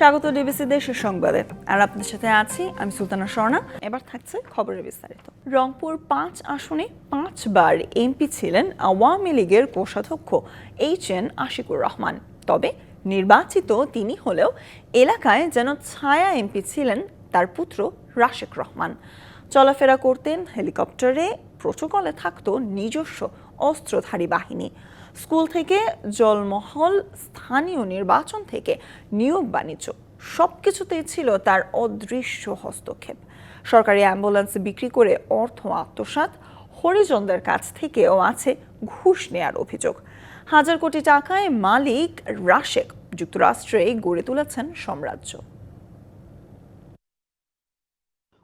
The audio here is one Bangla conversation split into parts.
স্বাগত ডিবিসি দেশের সংবাদে। আর আপনাদের সাথে আছি আমি সুলতানা স্বর্ণা। এবার থাকছে খবরের বিস্তারিত। রংপুর 5 আসনে 5 বার এমপি ছিলেন আওয়ামী লীগের কোষাধ্যক্ষ HN আশিকুর রহমান। তবে নির্বাচিত তিনি হলেও এলাকায় যেন ছায়া এমপি ছিলেন তার পুত্র রাশেক রহমান। চলাফেরা করতেন হেলিকপ্টারে, প্রোটোকলে থাকতো নিজস্ব অস্ত্রধারী বাহিনী। স্কুল থেকে জলমহল, স্থানীয় নির্বাচন থেকে নিয়োগ বাণিজ্য সবকিছুতেই ছিল তার অদৃশ্য হস্তক্ষেপ। সরকারি অ্যাম্বুলেন্স বিক্রি করে অর্থ আত্মসাৎ, হরিজনদের কাছ থেকেও আছে ঘুষ নেয়ার অভিযোগ। হাজার কোটি টাকায় মালিক রাশেক যুক্তরাষ্ট্রে গড়ে তুলেছেন সাম্রাজ্য।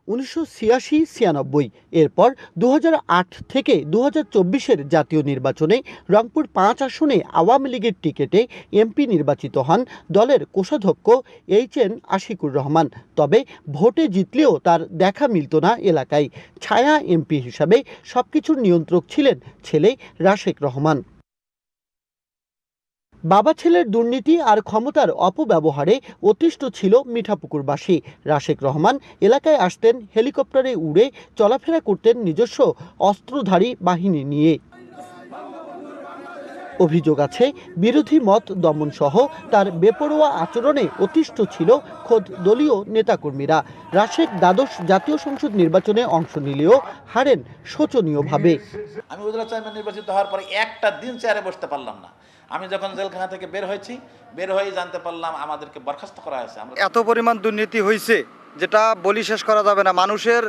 1986-96 এরপর 2008 থেকে 2024-এর জাতীয় নির্বাচনে রংপুর 5 আসনে আওয়ামী লীগের টিকেটে এমপি নির্বাচিত হন দলের কোষাধ্যক্ষ HN আশিকুর রহমান। তবে ভোটে জিতলেও তার দেখা মিলত না এলাকায়। ছায়া এমপি হিসাবে সবকিছুর নিয়ন্ত্রক ছিলেন ছেলে রাশেক রহমান। বাবা ছেলের দুর্নীতি আর ক্ষমতার অপব্যবহারে অতিষ্ঠ ছিল মিঠাপুকুরবাসী। রাশেক রহমান এলাকায় আসতেন হেলিকপ্টারে উড়ে, চলাফেরা করতেন নিজস্ব অস্ত্রধারী বাহিনী নিয়ে। অভিযোগ আছে বিরোধী মত দমন সহ তার বেপরোয়া আচরণে অতিষ্ঠ ছিল খোদ দলীয় নেতাকর্মীরা। রাশেক দ্বাদশ জাতীয় সংসদ নির্বাচনে অংশ নিলেও হারেন শোচনীয়ভাবে। আমি উপজেলা চেয়ারম্যান নির্বাচিত হওয়ার পরে একটা দিন চেয়ারে বসতে পারলাম না। আমি যখন জেলখানা থেকে বের হয়ে জানতে পারলাম আমাদেরকে বরখাস্ত করা হয়েছে। এত পরিমাণ দুর্নীতি হয়েছে যেটা বলি শেষ করা যাবে না। মানুষের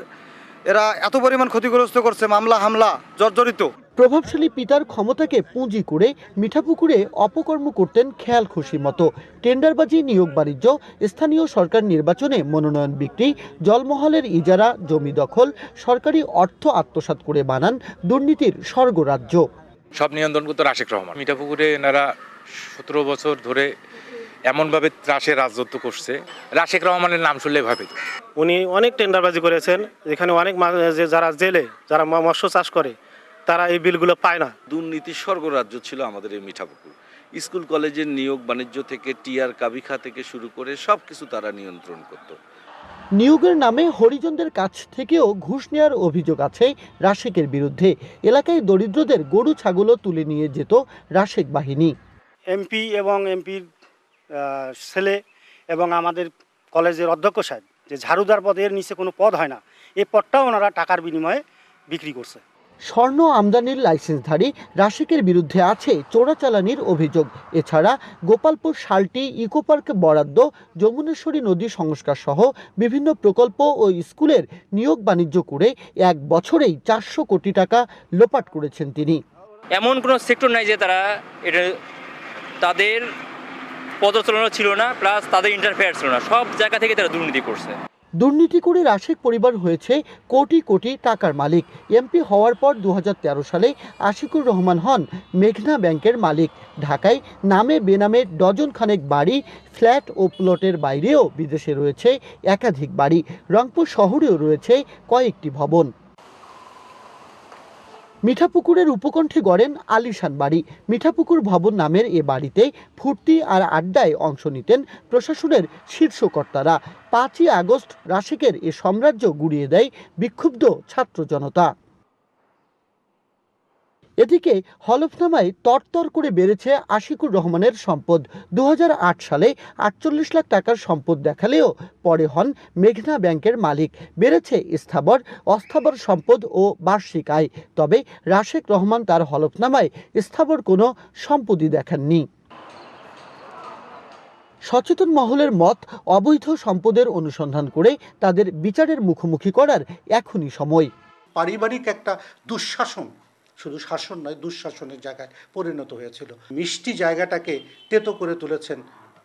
এরা এত পরিমাণ ক্ষতিগ্রস্ত করছে, মামলা হামলা জর্জরিত। প্রভাবশালী পিতার ক্ষমতাকে পুঁজি করে মিঠাপুকুরে অপকর্ম করতেন খেয়াল খুশি মতো। টেন্ডারবাজি, নিয়োগ বাণিজ্য, স্থানীয় সরকার নির্বাচনে মনোনয়ন বিক্রি, জলমহলের ইজারা, জমি দখল, সরকারি অর্থ আত্মসাৎ করে বানান দুর্নীতির স্বর্গরাজ্য। সব নিয়ন্ত্রণ করতো রাশেক রহমান। মিঠাপুকুরে এনারা 17 বছর ধরে এমনভাবে ত্রাসের রাজত্ব করছে, রাশেক রহমানের নাম শুনলে ভাবে। উনি অনেক টেন্ডারবাজি করেছেন, যেখানে অনেক যারা জেলে, যারা মৎস্য চাষ করে, তারা এই বিলগুলো পায় না। দুর্নীতির স্বর্গরাজ্য ছিল আমাদের এই মিঠাপুকুর। স্কুল কলেজের নিয়োগ বাণিজ্য থেকে টিআর কাবিখা থেকে শুরু করে সব কিছু তারা নিয়ন্ত্রণ করত। নিয়োগের নামে হরিজনদের কাছ থেকেও ঘুষ নেওয়ার অভিযোগ আছে রাশেকের বিরুদ্ধে। এলাকায় দরিদ্রদের গরু ছাগলও তুলে নিয়ে যেত রাশেক বাহিনী। এমপি এবং এমপির ছেলে এবং আমাদের কলেজের অধ্যক্ষ সাহেব যে ঝাড়ুদার পদ, এর নিচে কোনো পদ হয় না, এই পদটাও ওনারা টাকার বিনিময়ে বিক্রি করছে। স্বর্ণ আমদানির লাইসেন্সধারী রাশেকের বিরুদ্ধে আছে চোরাচালানির অভিযোগ। এছাড়া গোপালপুর শালটি ইকোপার্ক বরাদ্দ, যমুনেশ্বরী নদী সংস্কার সহ বিভিন্ন প্রকল্প ও স্কুলের নিয়োগ বাণিজ্য করে 1 বছরেই 400 কোটি টাকা লোপাট করেছেন তিনি। এমন কোনো সেক্টর নাই যে তারা এটা তাদের পদচালনা ছিল না, প্লাস তাদের ইন্টারফেয়ার ছিল না। সব জায়গা থেকে তারা দুর্নীতি করছে। দুর্নীতি করে রাশেক পরিবার হয়েছে কোটি কোটি টাকার মালিক। এমপি হওয়ার পর 2013 সালে আশিকুর রহমান হন মেঘনা ব্যাংকের মালিক। ঢাকায় নামে বেনামে ডজন খানেক বাড়ি, ফ্ল্যাট ও প্লটের বাইরেও বিদেশে রয়েছে একাধিক বাড়ি। রংপুর শহরেও রয়েছে কয়েকটি ভবন। মিঠাপুকুরের উপকণ্ঠে গড়েন আলিশান বাড়ি। মিঠাপুকুর ভবন নামের এ বাড়িতে ফুর্তি আর আড্ডায় অংশ নিতেন প্রশাসনের শীর্ষকর্তারা। 5ই আগস্ট রাশেকের এ সাম্রাজ্য গুড়িয়ে দেয় বিক্ষুব্ধ ছাত্র জনতা। এদিকে হলফনামায় তরতর করে বেড়েছে আশিকুর রহমানের সম্পদ। 2008 সালে 48 লাখ টাকার সম্পদ দেখালেও পরে হন মেঘনা ব্যাংকের মালিক। বেড়েছে স্থাবর, অস্থাবর সম্পদ ও বার্ষিক আয়। তবে রাশেক রহমান তার হলফনামায় স্থাবর কোনো সম্পত্তি দেখাননি। সচেতন মহলের মত, অবৈধ সম্পদের অনুসন্ধান করে তাদের বিচারের মুখোমুখি করার এখনই সময়। পারিবারিক একটা দুঃশাসন, শুধু শাসন নয়, দুঃশাসনের জায়গায় পরিণত হয়েছিল। মিষ্টি জায়গাটাকে তেতো করে তুলেছেন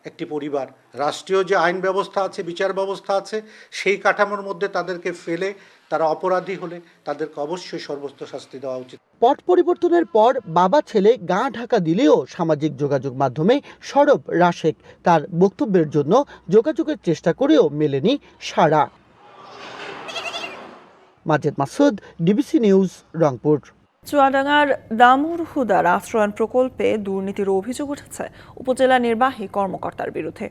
একটি পরিবার। রাষ্ট্রীয় যে আইন ব্যবস্থা আছে, বিচার ব্যবস্থা আছে, সেই কাঠামোর মধ্যে তাদেরকে ফেলে তারা অপরাধী হলে তাদেরকে অবশ্যই সর্বোচ্চ শাস্তি দেওয়া উচিত। পট পরিবর্তনের পর বাবা ছেলে গা ঢাকা দিলেও সামাজিক যোগাযোগ মাধ্যমে সরব রাশেক। তার বক্তব্যের জন্য যোগাযোগের চেষ্টা করেও মেলেনি সাড়া। Majed Masud, DBC news, Rangpur. চুয়াডাঙ্গার দামুড়হুদার আশ্রয়ণ প্রকল্পে দুর্নীতির অভিযোগ উঠেছে উপজেলা নির্বাহী কর্মকর্তার বিরুদ্ধে।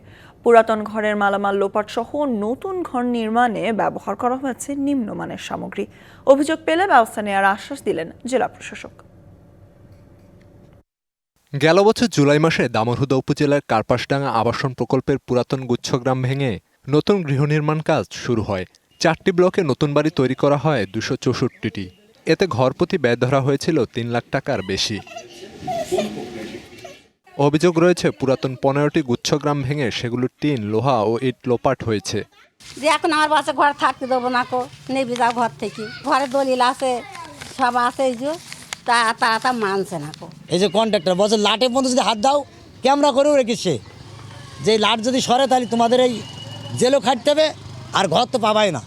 পুরাতন ঘরের মালামাল লোপাট সহ নতুন ঘর নির্মাণে ব্যবহার করা হয়েছে নিম্নমানের সামগ্রী। অভিযোগ পেলে ব্যবস্থা নেওয়ার আশ্বাস দিলেন জেলা প্রশাসক। গেল বছর জুলাই মাসে দামোহদা উপজেলার কার্পাসডাঙ্গা আবাসন প্রকল্পের পুরাতন গুচ্ছগ্রাম ভেঙে নতুন গৃহ নির্মাণ কাজ শুরু হয়। 4টি ব্লকে নতুন বাড়ি তৈরি করা হয় 264টি। এতে ঘরপ্রতি ব্যয় ধরা হয়েছিল 3 লাখ টাকার বেশি। অভিযোগ রয়েছে পুরাতন 15টি গুচ্ছগ্রাম ভেঙে সেগুলোর টিন, লোহা ও ইট লোপাট হয়েছে। যে এখন আমার বাচ্চা ঘর থাকতে দেবো না, নেবে যাও ঘর থেকে, ঘরে দলিল আছে সব আছে, এই যে তা মানছে না। এই যে কন্ট্রাক্টর বছর লাটে পর্যন্ত যদি হাত দাও ক্যামেরা করেও রেখেছে, যে লাট যদি সরে তাহলে তোমাদের এই জেলও খাটতে হবে, আর ঘর তো পাবাই না।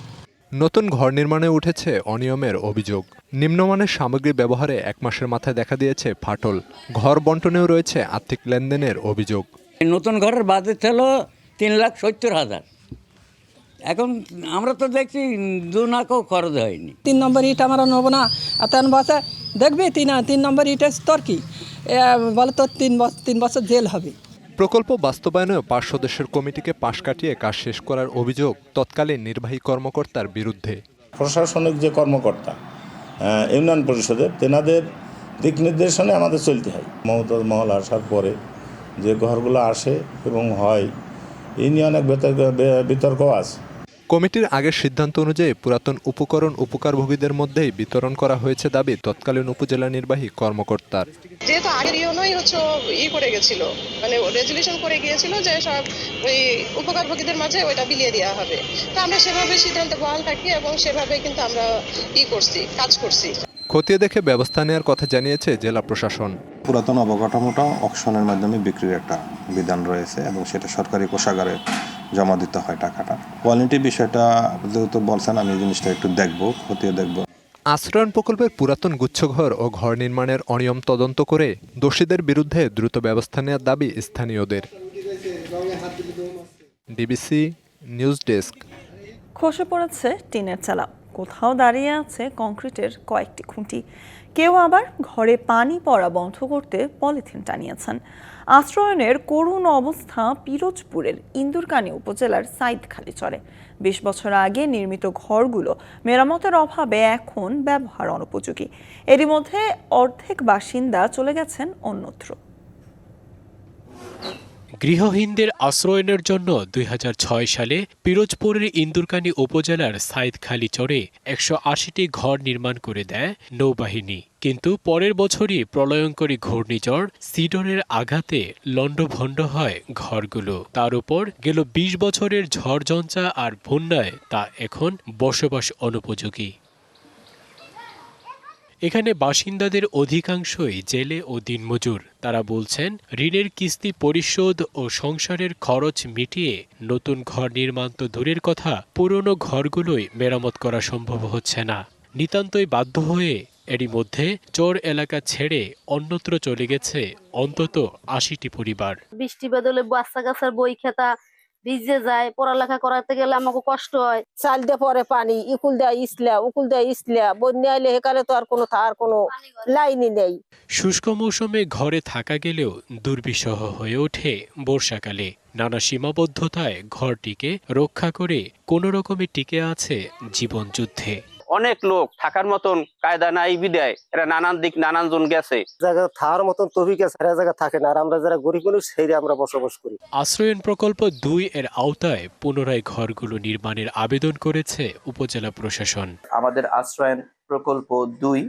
নতুন ঘর নির্মাণে উঠেছে অনিয়মের অভিযোগ। নিম্নমানের সামগ্রী ব্যবহারে 1 মাসের মাথায় দেখা দিয়েছে ফাটল। ঘর বন্টনেও রয়েছে আর্থিক লেনদেনের অভিযোগ। নতুন ঘরের বাজেট ছিল 3,70,000, এখন আমরা তো দেখছি 2 লাখও খরচ হয়নি। 3 নম্বর ইট আমরা নেবো না, তেন বছর দেখবি 3 নম্বর ইটের স্তর কি বলে তো 3 বছর জেল হবে। প্রকল্প বাস্তবায়নেও 5 সদস্যের কমিটিকে পাশ কাটিয়ে কাজ শেষ করার অভিযোগ তৎকালীন নির্বাহী কর্মকর্তার বিরুদ্ধে। প্রশাসনিক যে কর্মকর্তা ইউনিয়ন পরিষদের, তেনাদের দিক নির্দেশনে আমাদের চলতে হয়। মমতাজ মহল আসার পরে যে ঘরগুলো আসে এবং হয়, এই নিয়ে অনেক বিতর্ক আছে। কমিটির আগের সিদ্ধান্ত অনুযায়ী পুরাতন উপকরণ উপকারভোগীদের মধ্যেই বিতরণ করা হয়েছে দাবি তৎকালীন উপজেলা নির্বাহী কর্মকর্তার। যেহেতু আগের ইউনোই করে গেছিল, মানে রেজুলেশন করে গিয়েছিল যে সব ওই উপকারভোগীদের মাঝে ওইটা বিলিয়ে দেওয়া হবে, তো আমরা সেভাবে সিদ্ধান্ত বহাল থাকি এবং সেভাবে কিন্তু আমরা কাজ করছি। খতিয়ে দেখে ব্যবস্থা নেওয়ার কথা জানিয়েছে জেলা প্রশাসন। পুরাতন অবকাঠামোটা অকশনের মাধ্যমে বিক্রির একটা বিধান রয়েছে এবং সেটা সরকারি কোষাগারে জমা দিতে হয় টাকাটা। কোয়ালিটি বিষয়টা যেহেতু বলছেন, আমি এই জিনিসটা একটু দেখব, খতিয়ে দেখব। আশ্রয়ণ প্রকল্পের পুরাতন গুচ্ছঘর ও ঘর নির্মাণের অনিয়ম তদন্ত করে দোষীদের বিরুদ্ধে দ্রুত ব্যবস্থা নেওয়ার দাবি স্থানীয়দের। DBC news desk. খসে পড়েছে টিনের চালা, কোথাও দাঁড়িয়ে আছে কংক্রিটের কয়েকটি খুঁটি, কেউ আবার ঘরে পানি পড়া বন্ধ করতে পলিথিন টানিয়েছেন। আশ্রয়নের করুণ অবস্থা পিরোজপুরের ইন্দুরকানী উপজেলার সাইদখালীচরে। 20 বছর আগে নির্মিত ঘরগুলো মেরামতের অভাবে এখন ব্যবহার অনুপযোগী। এরই মধ্যে অর্ধেক বাসিন্দা চলে গেছেন অন্যত্র। গৃহহীনদের আশ্রয়নের জন্য 2006 সালে পিরোজপুরের ইন্দুরকানী উপজেলার সাইদখালীচরে 180টি ঘর নির্মাণ করে দেয় নৌবাহিনী। কিন্তু পরের বছরই প্রলয়ঙ্করী ঘূর্ণিঝড় সিডরের আঘাতে লণ্ডভণ্ড হয় ঘরগুলো। তার উপর গেল 20 বছরের ঝড়ঝঞ্ঝা আর বন্যায় তা এখন বসবাস অনুপযোগী। এখানে বাসিন্দাদের অধিকাংশই জেলে ও দিনমজুর। তারা বলছেন, ঋণের কিস্তি পরিশোধ ও সংসারের খরচ মিটিয়ে নতুন ঘর নির্মাণ তো দূরের কথা, পুরনো ঘরগুলোই মেরামত করা সম্ভব হচ্ছে না। নিতান্তই বাধ্য হয়ে এরই মধ্যে চর এলাকা ছেড়ে অন্যত্র চলে গেছে অন্তত 80টি পরিবার। বৃষ্টি বদলে বাচ্চা কাচ্চার বই খাতা ভিজে যায়, পড়ালেখা করাতে গেলে আমাকে কষ্ট হয়। চাল দিয়ে পরে পানি, ইকুল দেয় ইসলা, উকুল দেয় ইসলা, বন্যা এলে এখানে তো আর কোনো লাইনই নেই। শুষ্ক মৌসুমে ঘরে থাকা গেলেও দুর্বিষহ হয়ে ওঠে বর্ষাকালে। নানা সীমাবদ্ধতায় ঘরটিকে রক্ষা করে কোনো রকমে টিকে আছে জীবন যুদ্ধে। অনেক লোক থাকার মতন কায়দা নাই বিদায় এরা নানান জন গেছে, জায়গা থাকার মতন তৌফিক আছে, জায়গা থাকে না, আর আমরা যারা গরিব মানুষ সেই আমরা বসবাস করি। আশ্রয়ন প্রকল্প 2 এর আওতায় পুনরায় ঘরগুলো নির্মাণের আবেদন করেছে উপজেলা প্রশাসন। আমাদের আশ্রয়ন প্রকল্প 2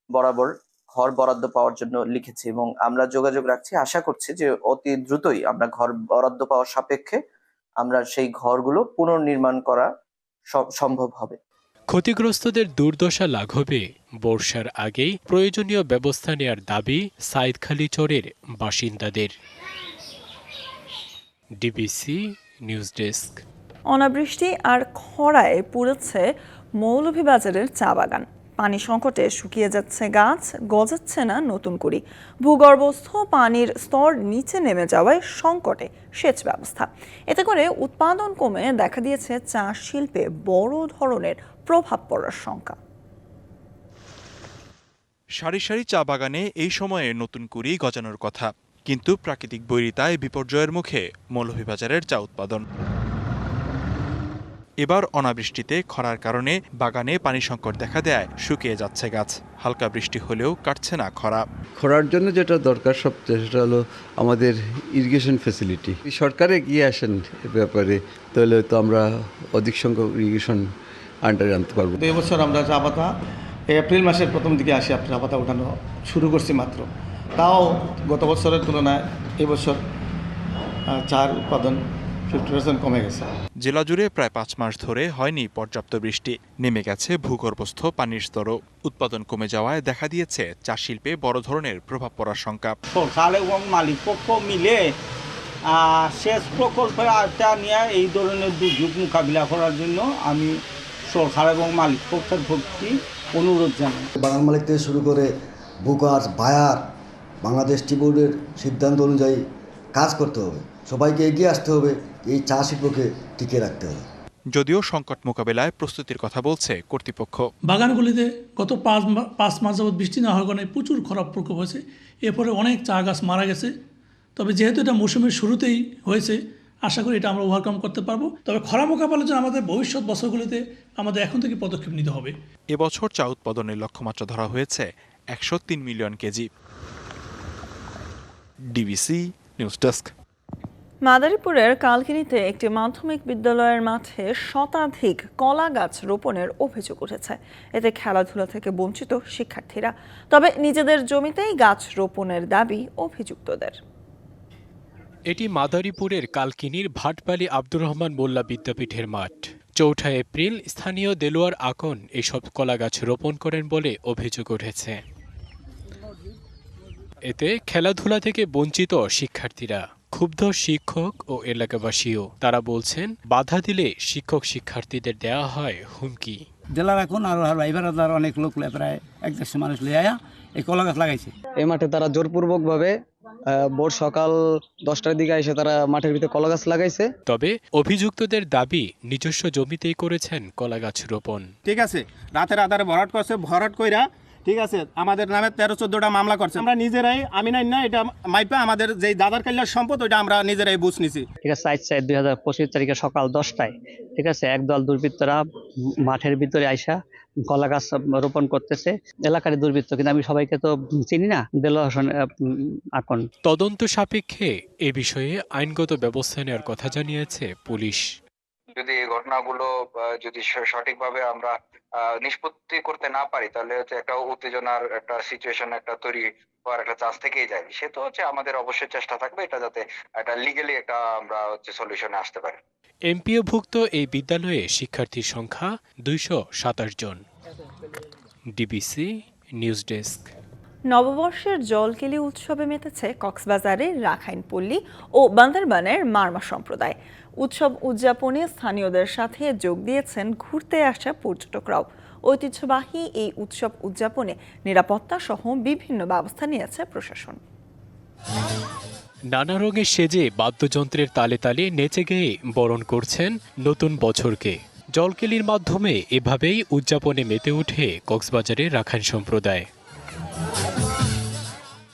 বরাবর ঘর বরাদ্দ পাওয়ার জন্য লিখেছি এবং আমরা যোগাযোগ রাখছি। আশা করছি যে অতি দ্রুতই আমরা ঘর বরাদ্দ পাওয়ার সাপেক্ষে আমরা সেই ঘরগুলো পুনর্নির্মাণ করা সম্ভব হবে। ক্ষতিগ্রস্তদের দুর্দশা লাঘবে বর্ষার আগেই প্রয়োজনীয় ব্যবস্থা নেয়ার দাবি সাইদখালীচরের বাসিন্দাদের। DBC news desk. অনাবৃষ্টি আর খরায় পুড়েছে মৌলভীবাজারের চা বাগান। পানি সংকটে শুকিয়ে যাচ্ছে গাছ, গজাচ্ছে না নতুন কুড়ি। ভূগর্ভস্থ পানির স্তর নিচে নেমে যাওয়ায় সংকটে সেচ ব্যবস্থা। এতে করে উৎপাদন কমে দেখা দিয়েছে চা শিল্পে বড় ধরনের প্রভাব পড়ার শঙ্কা। সারি সারি চা বাগানে এই সময়ে নতুন কুড়ি গজানোর কথা, কিন্তু প্রাকৃতিক বৈরিতায় বিপর্যয়ের মুখে মৌলভীবাজারের চা উৎপাদন। এবার অনাবৃষ্টিতে খরার কারণে বাগানে পানি সংকট দেখা দেয়, শুকিয়ে যাচ্ছে গাছ। হালকা বৃষ্টি হলেও কাটছে না খরা। খরার জন্য যেটা দরকার সবচেয়ে সেটা হলো আমাদের ইরিগেশন ফ্যাসিলিটি। সরকারে এগিয়ে আসেন এ ব্যাপারে, তাহলে তো আমরা অধিক সংখ্যক ইরিগেশন আন্ডারে আনতে পারবো। এবছর আমরা চা পাতা এপ্রিল মাসের প্রথম দিকে আসি চা পাতা উঠানো শুরু করছি মাত্র, তাও গত বছরের তুলনায় এবছর চার উৎপাদন 50% কমে গেছে। জেলা জুড়ে প্রায় 5 মাস ধরে হয়নি পর্যাপ্ত বৃষ্টি, নেমে গেছে ভূগর্ভস্থ পানির স্তরও। উৎপাদন কমে যাওয়ায় দেখা দিয়েছে চা শিল্পে বড় ধরনের প্রভাব পড়ার শঙ্কা। সরকার এবং মালিক পক্ষ মিলে সেচ প্রকল্পের আওতা নিয়ে এই ধরনের দুর্যোগ মোকাবিলা করার জন্য আমি সরকার এবং মালিক পক্ষের প্রতি অনুরোধ জানাই। বাগান মালিক থেকে শুরু করে বুকার বায়ার বাংলাদেশ টি বোর্ডের সিদ্ধান্ত অনুযায়ী কাজ করতে হবে, সবাইকে এগিয়ে আসতে হবে, এই চা শিল্পকে টিকিয়ে রাখতে হবে। যদিও সংকট মোকাবেলায় প্রস্তুতির কথা বলছে কর্তৃপক্ষ। বাগানগুলিতে গত 5 মাস যাবৎ বৃষ্টি না হওয়ার কারণে প্রচুর খরা প্রকোপ হয়েছে, এরপরে অনেক চা গাছ মারা গেছে। তবে যেহেতু এটা মৌসুমের শুরুতেই হয়েছে, আশা করি এটা আমরা ওভারকাম করতে পারবো। তবে খরা মোকাবেলার জন্য আমাদের ভবিষ্যৎ বছরগুলিতে আমাদের এখন থেকে পদক্ষেপ নিতে হবে। এবছর চা উৎপাদনের লক্ষ্যমাত্রা ধরা হয়েছে 103 million KG. DBC news desk. মাদারীপুরের কালকিনিতে একটি মাধ্যমিক বিদ্যালয়ের মাঠে শতাধিক কলা গাছ রোপণের অভিযোগ উঠেছে। এতে খেলাধুলা থেকে বঞ্চিত শিক্ষার্থীরা। তবে নিজেদের জমিতেই গাছ রোপণের দাবি অভিযুক্তদের। এটি মাদারীপুরের কালকিনির ভাটপালি আব্দুর রহমান মোল্লা বিদ্যাপীঠের মাঠ। ৪ এপ্রিল স্থানীয় দেলোয়ার আকন এসব কলা গাছ রোপণ করেন বলে অভিযোগ উঠেছে। এতে খেলাধুলা থেকে বঞ্চিত শিক্ষার্থীরা। ক্ষুব্ধ শিক্ষক ও এলাকাবাসীও। তারা বলছেন, বাধা দিলে শিক্ষক শিক্ষার্থীদের দেওয়া হয় হুমকি। জেলার এখন আর ভাইবার অনেক লোক প্রায় 100 মানুষ লিয়ে এই কলা গাছ লাগাইছে। এই মাঠে তারা জোরপূর্বকভাবে ভোর সকাল 10টার দিকে এসে তারা মাঠের ভিতরে কলা গাছ লাগাইছে। তবে অভিযুক্তদের দাবি নিজস্ব জমিতেই করেছেন কলা গাছ রোপণ। ঠিক আছে, রাতের আধারে ভরাট করছে, ভরাট কইরা ঠিক আছে আমাদের নামে 13-14টা মামলা করছে। আমরা নিজেরাই আমি না এটা মাইপা আমাদের যে দাদার কাল্যার সম্পদ ওইটা আমরা নিজেরাই বুঝ নিছি। ঠিক আছে, 4/4/2025 তারিখে সকাল 10টায় ঠিক আছে একদল দুর্বৃত্তরা মাঠের ভিতরে আইসা কলা গাছ রোপণ করতেছে। এলাকার দুর্বৃত্ত, কিন্তু আমি সবাইকে তো চিনি না। দেলোয়ার হোসেন আকন। তদন্ত সাপেক্ষে এ বিষয়ে আইনগত ব্যবস্থা নেওয়ার কথা জানিয়েছে পুলিশ। যদি এই ঘটনাগুলো যদি সঠিকভাবে আমরা নিষ্পত্তি করতে না পারি, তাহলে হচ্ছে একটা উত্তেজনার একটা সিচুয়েশন একটা তৈরি হওয়ার একটা চান্স থেকেই যায়। সে তো হচ্ছে আমাদের অবশ্যই চেষ্টা থাকবে এটা যাতে একটা লিগ্যালি একটা আমরা হচ্ছে সলিউশনে আসতে পারি। এমপিওভুক্ত এই বিদ্যালয়ে শিক্ষার্থীর সংখ্যা 227 জন। DBC news desk. নববর্ষের জলকেলি উৎসবে মেতেছে কক্সবাজারের রাখাইনপল্লী ও বান্দরবানের মারমা সম্প্রদায়। উৎসব উদযাপনে স্থানীয়দের সাথে যোগ দিয়েছেন ঘুরতে আসা পর্যটকরাও। ঐতিহ্যবাহী এই উৎসব উদযাপনে নিরাপত্তা সহ বিভিন্ন ব্যবস্থা নিয়েছে প্রশাসন। নানা রঙে সেজে বাদ্যযন্ত্রের তালে তালে নেচে গেয়ে বরণ করছেন নতুন বছরকে। জলকেলির মাধ্যমে এভাবেই উদযাপনে মেতে ওঠে কক্সবাজারের রাখাইন সম্প্রদায়।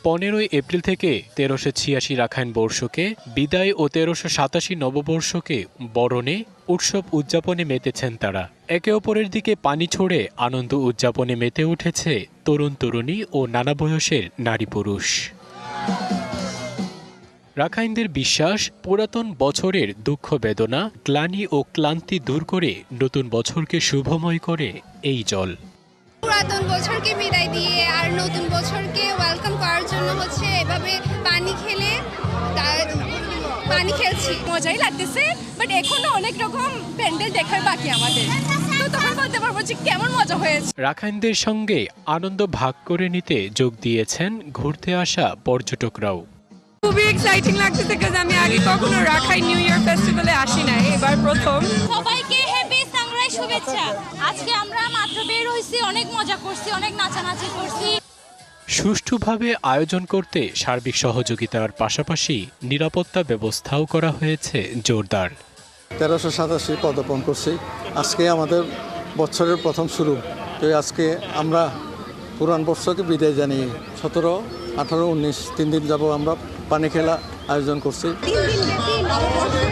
15 এপ্রিল থেকে 1386 রাখাইন বর্ষকে বিদায় ও 1387 নববর্ষকে বরণে উৎসব উদযাপনে মেতেছেন তারা। একে অপরের দিকে পানি ছড়ে আনন্দ উদযাপনে মেতে উঠেছে তরুণ তরুণী ও নানা বয়সের নারী পুরুষ। রাখাইনদের বিশ্বাস, পুরাতন বছরের দুঃখ বেদনা, গ্লানি ও ক্লান্তি দূর করে নতুন বছরকে শুভময় করে এই জল। পুরাতন বছরকে বিদায় দিয়ে আর নতুন বছরকে ওয়েলকাম করার জন্য হচ্ছে এভাবে পানি খেলছি। মজাই লাগতেছে, বাট এখনো অনেক রকম প্যান্ডেল দেখার বাকি আমাদের, তো তখন বলতে পারবো যে কেমন মজা হয়েছে। রাখাইনদের সঙ্গে আনন্দ ভাগ করে নিতে যোগ দিয়েছেন ঘুরতে আসা পর্যটকরাও। খুবই এক্সাইটিং লাগতেছে, কারণ আমি আগে কখনো রাখাইন নিউ ইয়ার ফেস্টিভ্যালে আসি নাই, এবার প্রথম। সবাইকে হ্যাপি সাংরাই শুভেচ্ছা। আজকে আমরা মাত্র বের হইছি, অনেক মজা করছি, অনেক নাচানাচি করছি। সুষ্ঠুভাবে আয়োজন করতে সার্বিক সহযোগিতার পাশাপাশি নিরাপত্তা ব্যবস্থাও করা হয়েছে জোরদার। 1387 পদার্পণ করছি, আজকে আমাদের বছরের প্রথম শুরু। তো আজকে আমরা পুরান বর্ষকে বিদায় জানিয়ে 17, 18, 19 3 দিন যাব আমরা পানি খেলা আয়োজন করছি। 3 দিন ব্যাপী নববর্ষের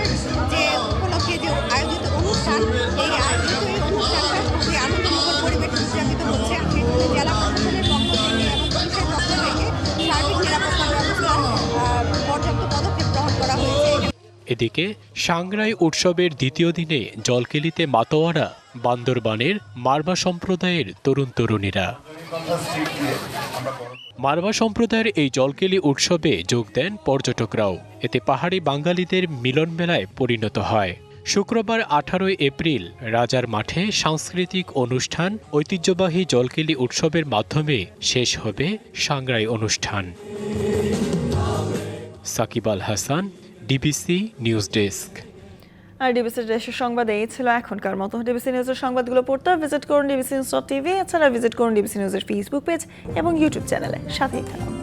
যে উপলক্ষে যে আয়োজিত অনুষ্ঠান, এই আয়োজিত এই অনুষ্ঠানটা খুবই আনন্দমুখর পরিবেশে উদযাপিত হচ্ছে। সেখানে জেলা প্রশাসনের পক্ষ থেকে এবং পুলিশের পক্ষ থেকে সার্বিক নিরাপত্তা ব্যবস্থার পর্যাপ্ত পদক্ষেপ গ্রহণ করা হয়েছে। এদিকে সাংগ্রাই উৎসবের দ্বিতীয় দিনে জলকেলিতে মাতোয়ারা বান্দরবানের মারবা সম্প্রদায়ের তরুণ তরুণীরা। মারবা সম্প্রদায়ের এই জলকেলি উৎসবে যোগ দেন পর্যটকরাও। এতে পাহাড়ি বাঙালিদের মিলন মেলায় পরিণত হয়। শুক্রবার 18 এপ্রিল রাজার মাঠে সাংস্কৃতিক অনুষ্ঠান, ঐতিহ্যবাহী জলকেলি উৎসবের মাধ্যমে শেষ হবে সাংগ্রাই অনুষ্ঠান। Shakib Al Hasan, DBC news desk. আর ডিবিসি দেশের সংবাদ এই ছিল এখনকার মতো। ডিবিসি নিউজের সংবাদগুলো পড়তে ভিজিট করুন dbcnews.tv, এছাড়া ভিজিট করুন ডিবিসি নিউজের ফেসবুক পেজ এবং ইউটিউব চ্যানেলে। সাথেই থাকুন।